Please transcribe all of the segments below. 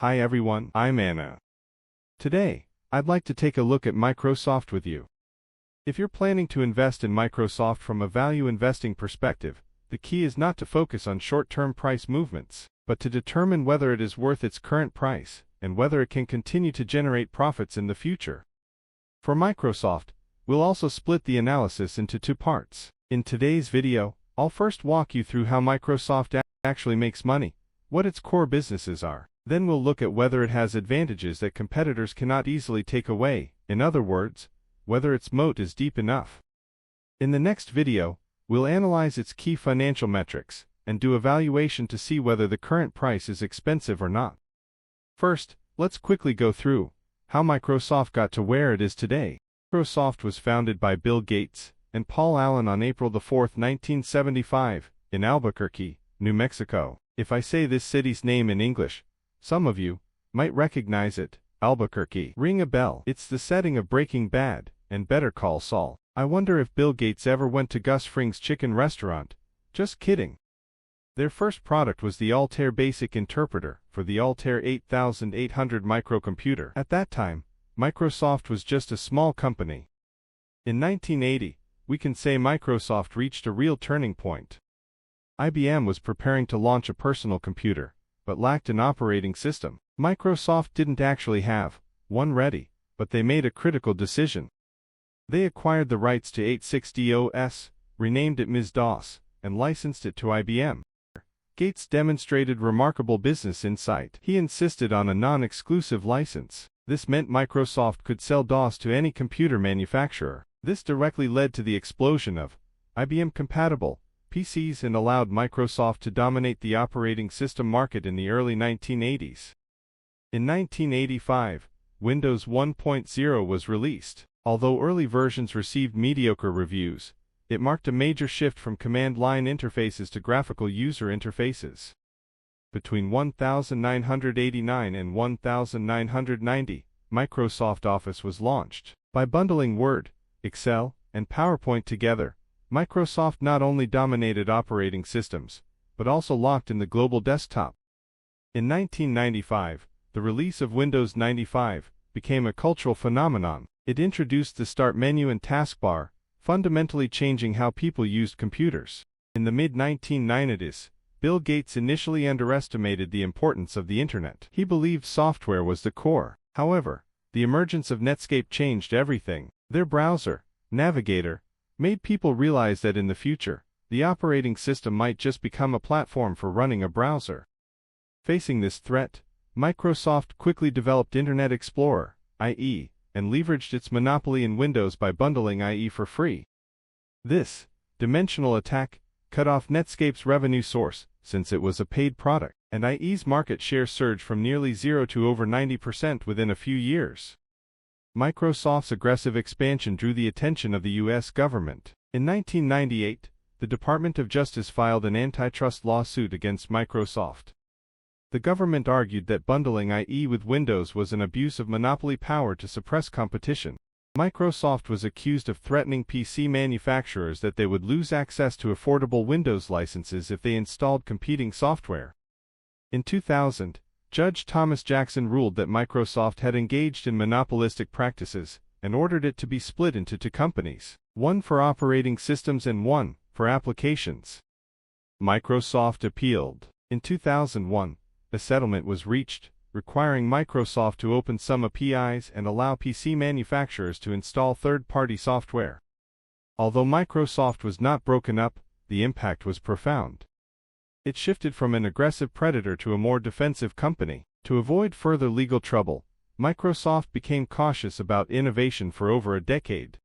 Hi everyone, I'm Anna. Today, I'd like to take a look at Microsoft with you. If you're planning to invest in Microsoft from a value investing perspective, the key is not to focus on short-term price movements, but to determine whether it is worth its current price and whether it can continue to generate profits in the future. For Microsoft, we'll also split the analysis into two parts. In today's video, I'll first walk you through how Microsoft actually makes money, what its core businesses are. Then we'll look at whether it has advantages that competitors cannot easily take away, in other words, whether its moat is deep enough. In the next video, we'll analyze its key financial metrics and do a valuation to see whether the current price is expensive or not. First, let's quickly go through how Microsoft got to where it is today. Microsoft was founded by Bill Gates and Paul Allen on April 4, 1975, in Albuquerque, New Mexico. If I say this city's name in English, some of you might recognize it. Albuquerque. Ring a bell. It's the setting of Breaking Bad and Better Call Saul. I wonder if Bill Gates ever went to Gus Fring's chicken restaurant. Just kidding. Their first product was the Altair Basic Interpreter for the Altair 8800 microcomputer. At that time, Microsoft was just a small company. In 1980, we can say Microsoft reached a real turning point. IBM was preparing to launch a personal computer, but lacked an operating system. Microsoft didn't actually have one ready, but they made a critical decision. They acquired the rights to 86DOS, renamed it MS-DOS, and licensed it to IBM. Gates demonstrated remarkable business insight. He insisted on a non-exclusive license. This meant Microsoft could sell DOS to any computer manufacturer. This directly led to the explosion of IBM-compatible PCs and allowed Microsoft to dominate the operating system market in the early 1980s. In 1985, Windows 1.0 was released. Although early versions received mediocre reviews, it marked a major shift from command-line interfaces to graphical user interfaces. Between 1989 and 1990, Microsoft Office was launched. By bundling Word, Excel, and PowerPoint together, Microsoft not only dominated operating systems, but also locked in the global desktop. In 1995, the release of Windows 95 became a cultural phenomenon. It introduced the Start menu and taskbar, fundamentally changing how people used computers. In the mid-1990s, Bill Gates initially underestimated the importance of the Internet. He believed software was the core. However, the emergence of Netscape changed everything. Their browser, Navigator, made people realize that in the future, the operating system might just become a platform for running a browser. Facing this threat, Microsoft quickly developed Internet Explorer, IE, and leveraged its monopoly in Windows by bundling IE for free. This dimensional attack cut off Netscape's revenue source, since it was a paid product, and IE's market share surged from nearly 0 to over 90% within a few years. Microsoft's aggressive expansion drew the attention of the U.S. government. In 1998, the Department of Justice filed an antitrust lawsuit against Microsoft. The government argued that bundling IE with Windows was an abuse of monopoly power to suppress competition. Microsoft was accused of threatening PC manufacturers that they would lose access to affordable Windows licenses if they installed competing software. In 2000, Judge Thomas Jackson ruled that Microsoft had engaged in monopolistic practices and ordered it to be split into two companies, one for operating systems and one for applications. Microsoft appealed. In 2001, a settlement was reached, requiring Microsoft to open some APIs and allow PC manufacturers to install third-party software. Although Microsoft was not broken up, the impact was profound. It shifted from an aggressive predator to a more defensive company. To avoid further legal trouble, Microsoft became cautious about innovation for over a decade.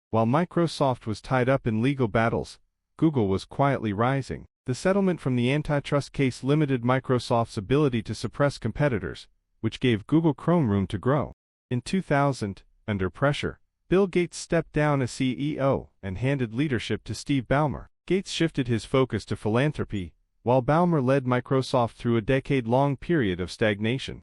While Microsoft was tied up in legal battles, Google was quietly rising. The settlement from the antitrust case limited Microsoft's ability to suppress competitors, which gave Google Chrome room to grow. In 2000, under pressure, Bill Gates stepped down as CEO and handed leadership to Steve Ballmer. Gates shifted his focus to philanthropy, while Ballmer led Microsoft through a decade-long period of stagnation.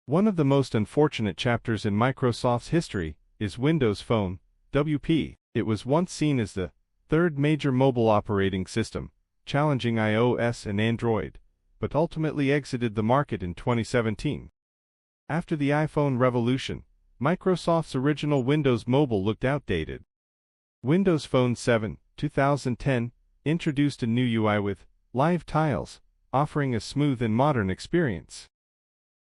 One of the most unfortunate chapters in Microsoft's history is Windows Phone, WP. It was once seen as the third major mobile operating system, challenging iOS and Android, but ultimately exited the market in 2017. After the iPhone revolution, Microsoft's original Windows Mobile looked outdated. Windows Phone 7, 2010, introduced a new UI with live tiles, offering a smooth and modern experience.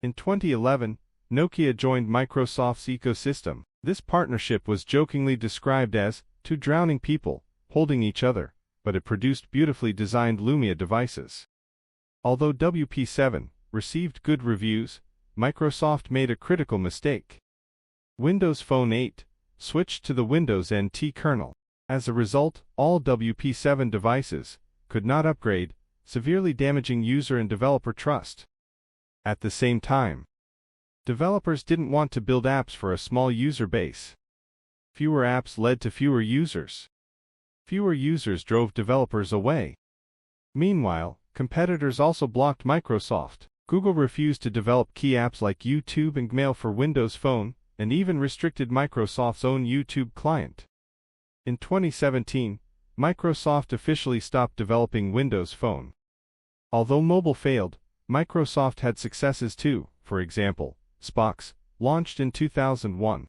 In 2011, Nokia joined Microsoft's ecosystem. This partnership was jokingly described as two drowning people holding each other, but it produced beautifully designed Lumia devices. Although WP7 received good reviews, Microsoft made a critical mistake. Windows Phone 8 switched to the Windows NT kernel. As a result, all WP7 devices could not upgrade, severely damaging user and developer trust. At the same time, developers didn't want to build apps for a small user base. Fewer apps led to fewer users. Fewer users drove developers away. Meanwhile, competitors also blocked Microsoft. Google refused to develop key apps like YouTube and Gmail for Windows Phone, and even restricted Microsoft's own YouTube client. In 2017, Microsoft officially stopped developing Windows Phone. Although mobile failed, Microsoft had successes too. For example, Xbox, launched in 2001.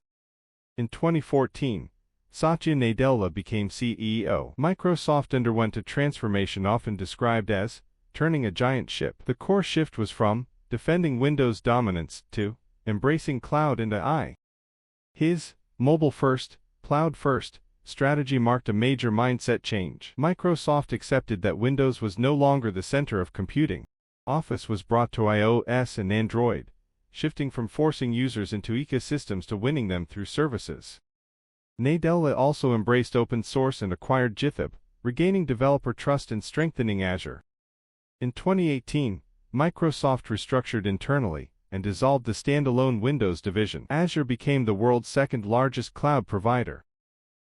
In 2014, Satya Nadella became CEO. Microsoft underwent a transformation often described as turning a giant ship. The core shift was from defending Windows dominance to embracing cloud and AI. His mobile-first, cloud-first strategy marked a major mindset change. Microsoft accepted that Windows was no longer the center of computing. Office was brought to iOS and Android, shifting from forcing users into ecosystems to winning them through services. Nadella also embraced open source and acquired GitHub, regaining developer trust and strengthening Azure. In 2018, Microsoft restructured internally and dissolved the standalone Windows division. Azure became the world's second-largest cloud provider.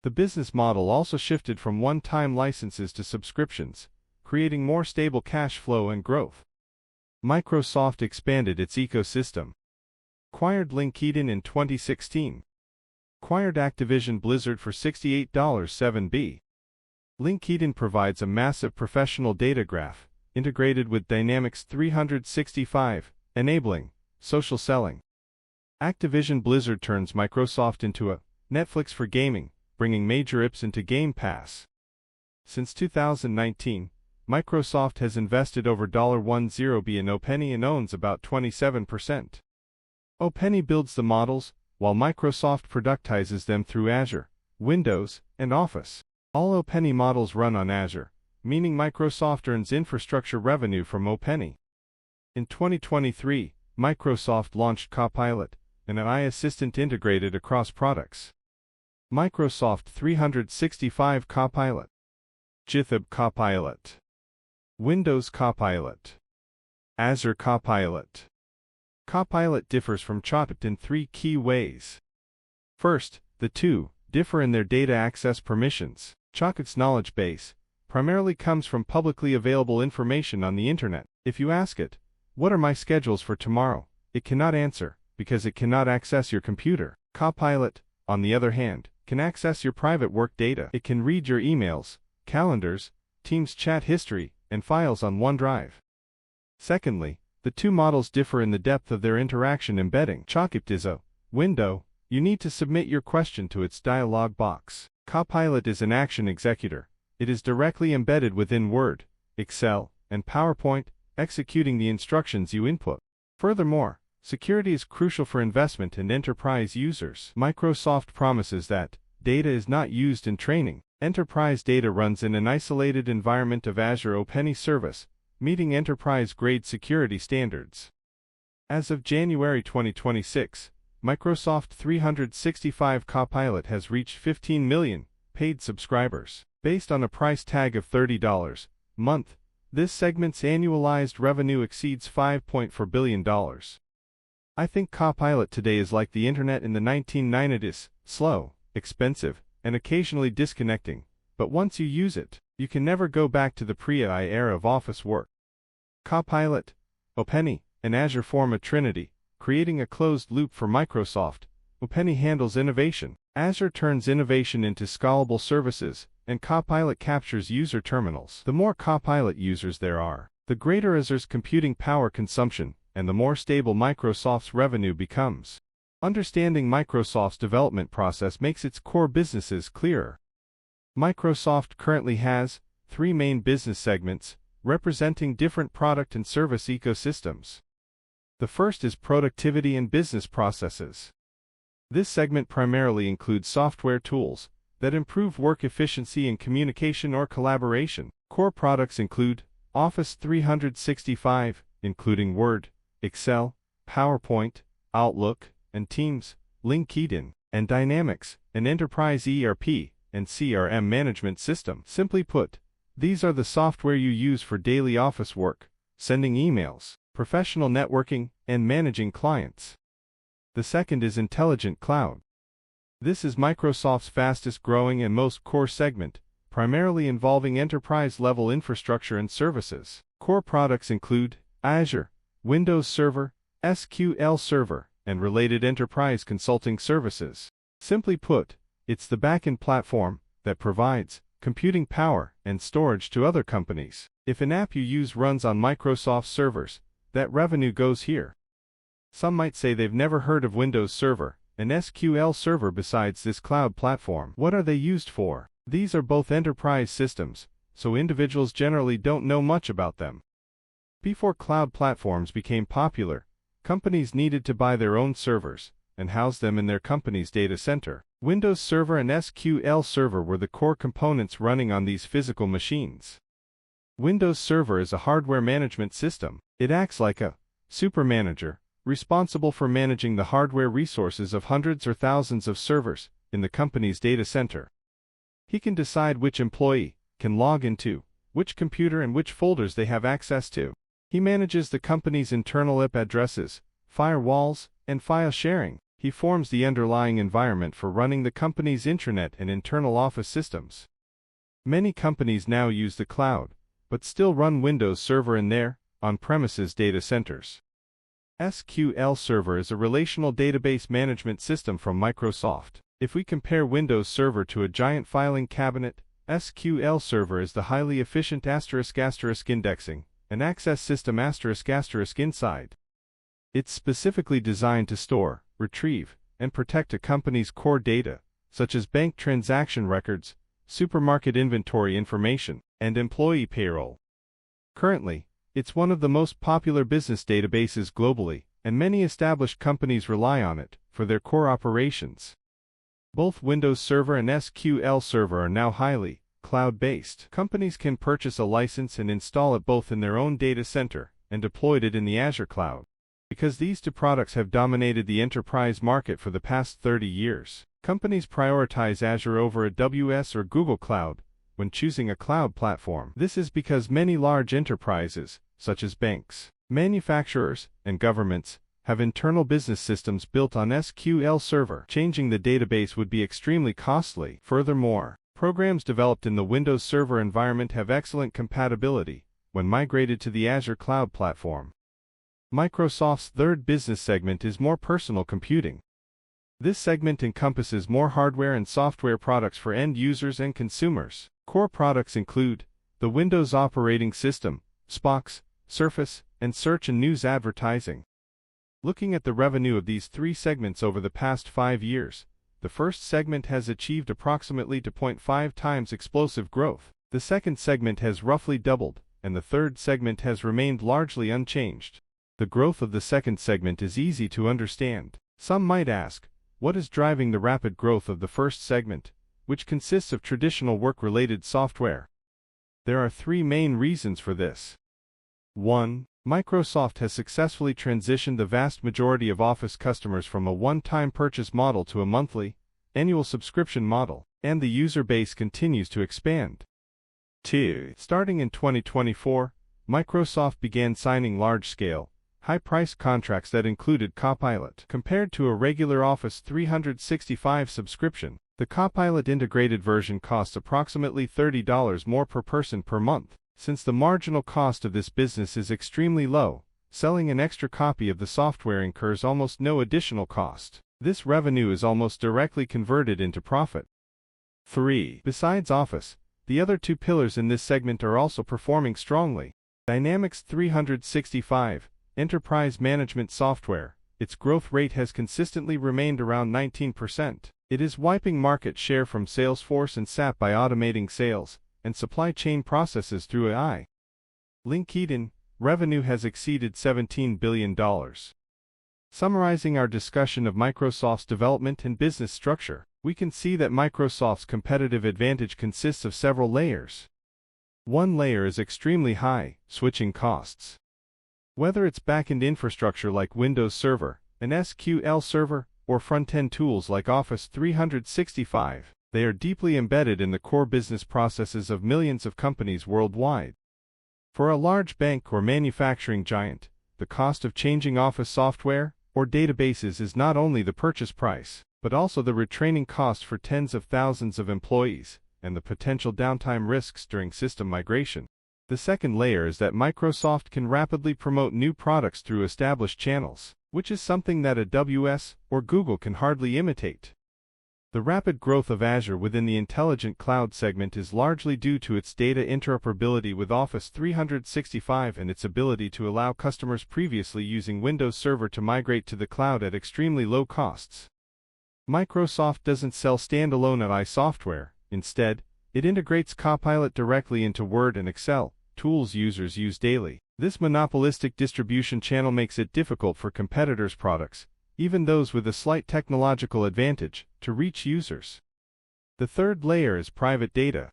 The business model also shifted from one-time licenses to subscriptions, creating more stable cash flow and growth. Microsoft expanded its ecosystem. Acquired LinkedIn in 2016. Acquired Activision Blizzard for $68.7b. LinkedIn provides a massive professional data graph, integrated with Dynamics 365, enabling social selling. Activision Blizzard turns Microsoft into a Netflix for gaming, bringing major IPs into Game Pass. Since 2019, Microsoft has invested over $10 billion in OpenAI and owns about 27%. OpenAI builds the models, while Microsoft productizes them through Azure, Windows, and Office. All OpenAI models run on Azure, meaning Microsoft earns infrastructure revenue from OpenAI. In 2023, Microsoft launched Copilot, an AI assistant integrated across products. Microsoft 365 Copilot, GitHub Copilot, Windows Copilot, Azure Copilot. Copilot differs from Copilot in three key ways. First, the two differ in their data access permissions. Copilot's knowledge base primarily comes from publicly available information on the internet. If you ask it, "What are my schedules for tomorrow?" it cannot answer, because it cannot access your computer. Copilot, on the other hand, can access your private work data. It can read your emails, calendars, Teams chat history, and files on OneDrive. Secondly, the two models differ in the depth of their interaction embedding. Copilot is a window. You need to submit your question to its dialog box. Copilot is an action executor. It is directly embedded within Word, Excel, and PowerPoint, executing the instructions you input. Furthermore, security is crucial for investment and enterprise users. Microsoft promises that data is not used in training. Enterprise data runs in an isolated environment of Azure OpenAI service, meeting enterprise-grade security standards. As of January 2026, Microsoft 365 Copilot has reached 15 million paid subscribers. Based on a price tag of $30 a month, this segment's annualized revenue exceeds $5.4 billion. I think Copilot today is like the internet in the 1990s, slow, expensive, and occasionally disconnecting, but once you use it, you can never go back to the pre-AI era of office work. Copilot, OpenAI, and Azure form a trinity, creating a closed loop for Microsoft. OpenAI handles innovation, Azure turns innovation into scalable services, and Copilot captures user terminals. The more Copilot users there are, The greater Azure's computing power consumption, and the more stable Microsoft's revenue becomes. Understanding Microsoft's development process makes its core businesses clearer. Microsoft currently has 3 main business segments, representing different product and service ecosystems. The first is productivity and business processes. This segment primarily includes software tools that improve work efficiency in communication or collaboration. Core products include Office 365, including Word, Excel, PowerPoint, Outlook, and Teams, LinkedIn, and Dynamics, an enterprise ERP and CRM management system. Simply put, these are the software you use for daily office work, sending emails, professional networking, and managing clients. The second is Intelligent Cloud. This is Microsoft's fastest growing and most core segment, primarily involving enterprise-level infrastructure and services. Core products include Azure, Windows Server, SQL Server, and related enterprise consulting services. Simply put, it's the backend platform that provides computing power and storage to other companies. If an app you use runs on Microsoft servers, that revenue goes here. Some might say they've never heard of Windows Server and SQL Server besides this cloud platform. What are they used for? These are both enterprise systems, so individuals generally don't know much about them. Before cloud platforms became popular, companies needed to buy their own servers and house them in their company's data center. Windows Server and SQL Server were the core components running on these physical machines. Windows Server is a hardware management system. It acts like a supermanager, responsible for managing the hardware resources of hundreds or thousands of servers in the company's data center. He can decide which employee can log into which computer and which folders they have access to. He manages the company's internal IP addresses, firewalls, and file sharing. He forms the underlying environment for running the company's intranet and internal office systems. Many companies now use the cloud, but still run Windows Server in their on-premises data centers. SQL Server is a relational database management system from Microsoft. If we compare Windows Server to a giant filing cabinet, SQL Server is the highly efficient *** indexing and access system *** inside. It's specifically designed to store, retrieve, and protect a company's core data, such as bank transaction records, supermarket inventory information, and employee payroll. Currently, it's one of the most popular business databases globally, and many established companies rely on it for their core operations. Both Windows Server and SQL Server are now highly cloud-based. Companies can purchase a license and install it both in their own data center and deploy it in the Azure cloud. Because these two products have dominated the enterprise market for the past 30 years, companies prioritize Azure over AWS or Google Cloud when choosing a cloud platform. This is because many large enterprises, such as banks, manufacturers, and governments, have internal business systems built on SQL Server. Changing the database would be extremely costly. Furthermore, programs developed in the Windows Server environment have excellent compatibility when migrated to the Azure cloud platform. Microsoft's third business segment is more personal computing. This segment encompasses more hardware and software products for end users and consumers. Core products include the Windows operating system, Xbox, Surface, and search and news advertising. Looking at the revenue of these 3 segments over the past 5 years, the first segment has achieved approximately 2.5 times explosive growth. The second segment has roughly doubled, and the third segment has remained largely unchanged. The growth of the second segment is easy to understand. Some might ask, what is driving the rapid growth of the first segment, which consists of traditional work-related software? There are 3 main reasons for this. 1. Microsoft has successfully transitioned the vast majority of Office customers from a one-time purchase model to a monthly, annual subscription model, and the user base continues to expand. 2. Starting in 2024, Microsoft began signing large-scale, high-price contracts that included Copilot. Compared to a regular Office 365 subscription, the Copilot integrated version costs approximately $30 more per person per month. Since the marginal cost of this business is extremely low, selling an extra copy of the software incurs almost no additional cost. This revenue is almost directly converted into profit. 3. Besides Office, the other 2 pillars in this segment are also performing strongly. Dynamics 365, enterprise management software. Its growth rate has consistently remained around 19%. It is wiping market share from Salesforce and SAP by automating sales and supply chain processes through AI. LinkedIn, revenue has exceeded $17 billion. Summarizing our discussion of Microsoft's development and business structure, we can see that Microsoft's competitive advantage consists of several layers. One layer is extremely high, switching costs. Whether it's back-end infrastructure like Windows Server, an SQL Server, or front-end tools like Office 365, they are deeply embedded in the core business processes of millions of companies worldwide. For a large bank or manufacturing giant, the cost of changing Office software or databases is not only the purchase price, but also the retraining cost for tens of thousands of employees and the potential downtime risks during system migration. The second layer is that Microsoft can rapidly promote new products through established channels, which is something that AWS or Google can hardly imitate. The rapid growth of Azure within the intelligent cloud segment is largely due to its data interoperability with Office 365 and its ability to allow customers previously using Windows Server to migrate to the cloud at extremely low costs. Microsoft doesn't sell standalone AI software. Instead, it integrates Copilot directly into Word and Excel, tools users use daily. This monopolistic distribution channel makes it difficult for competitors' products, even those with a slight technological advantage, to reach users. The third layer is private data.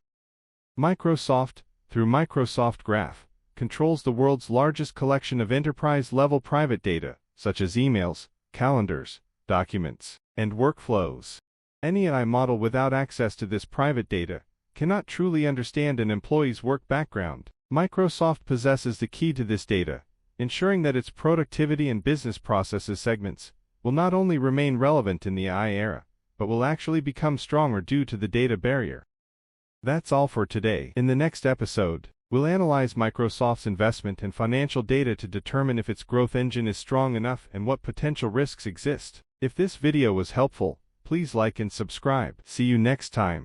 Microsoft, through Microsoft Graph, controls the world's largest collection of enterprise-level private data, such as emails, calendars, documents, and workflows. Any AI model without access to this private data cannot truly understand an employee's work background. Microsoft possesses the key to this data, ensuring that its productivity and business processes segments will not only remain relevant in the AI era, but will actually become stronger due to the data barrier. That's all for today. In the next episode, we'll analyze Microsoft's investment and financial data to determine if its growth engine is strong enough and what potential risks exist. If this video was helpful, please like and subscribe. See you next time.